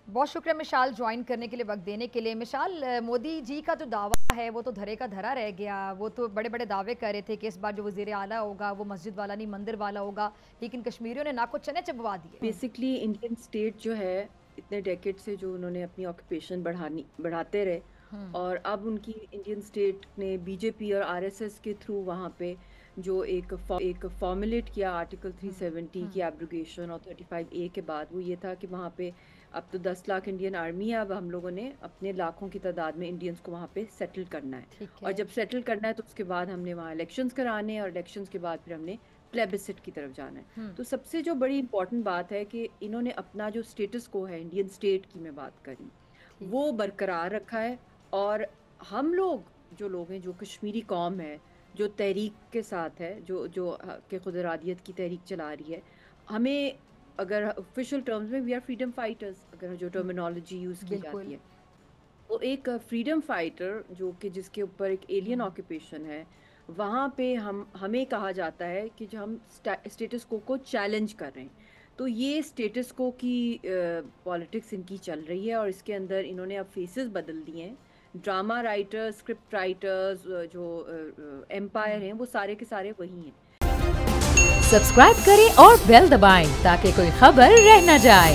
बहुत शुक्रिया मिशाल ज्वाइन करने के लिए, वक्त देने के लिए। मिशाल, मोदी जी का जो दावा है वो तो धरे का धरा रह गया। वो तो बड़े बड़े दावे कर रहे थे कि इस बार जो वज़ीर आला होगा वो मस्जिद वाला नहीं मंदिर वाला होगा, लेकिन कश्मीरियों ने नाक को चने चबवा दिए। बेसिकली इंडियन स्टेट जो है, इतने डेकेड से जो उन्होंने अपनी ऑक्यूपेशन बढ़ाते रहे, और अब उनकी इंडियन स्टेट ने बीजेपी और आरएसएस के थ्रू वहाँ पे जो एक फॉर्मुलेट किया आर्टिकल 370 की एब्रोगेशन और 35A के बाद, वो ये था कि वहाँ पे अब तो 10 लाख इंडियन आर्मी है। अब हम लोगों ने अपने लाखों की तादाद में इंडियंस को वहाँ पे सेटल करना है, और जब सेटल करना है तो उसके बाद हमने वहाँ इलेक्शंस कराने हैं, और इलेक्शंस के बाद फिर हमने प्लेबिसिट की तरफ जाना है। तो सबसे जो बड़ी इंपॉर्टेंट बात है कि इन्होंने अपना जो स्टेटस को है, इंडियन स्टेट की मैं बात करी, वो बरकरार रखा है। और हम लोग हैं, जो कश्मीरी कौम है, जो तहरीक के साथ है, जो के खुद इरादियत की तहरीक चला रही है, हमें अगर ऑफिशियल टर्म्स में वी आर फ्रीडम फाइटर्स, अगर जो टर्मिनोलॉजी यूज़ की जाती है, तो एक फ्रीडम फाइटर जो कि जिसके ऊपर एक एलियन ऑक्यूपेशन है, वहाँ पे हमें कहा जाता है कि जो हम स्टेटस को चैलेंज कर रहे हैं। तो ये स्टेटस को की पॉलिटिक्स इनकी चल रही है, और इसके अंदर इन्होंने अब फेसेस बदल दिए हैं। ड्रामा राइटर्स, स्क्रिप्ट राइटर्स, जो एम्पायर हैं, वो सारे के सारे वही हैं। सब्सक्राइब करें और बेल दबाएं ताकि कोई खबर रह न जाए।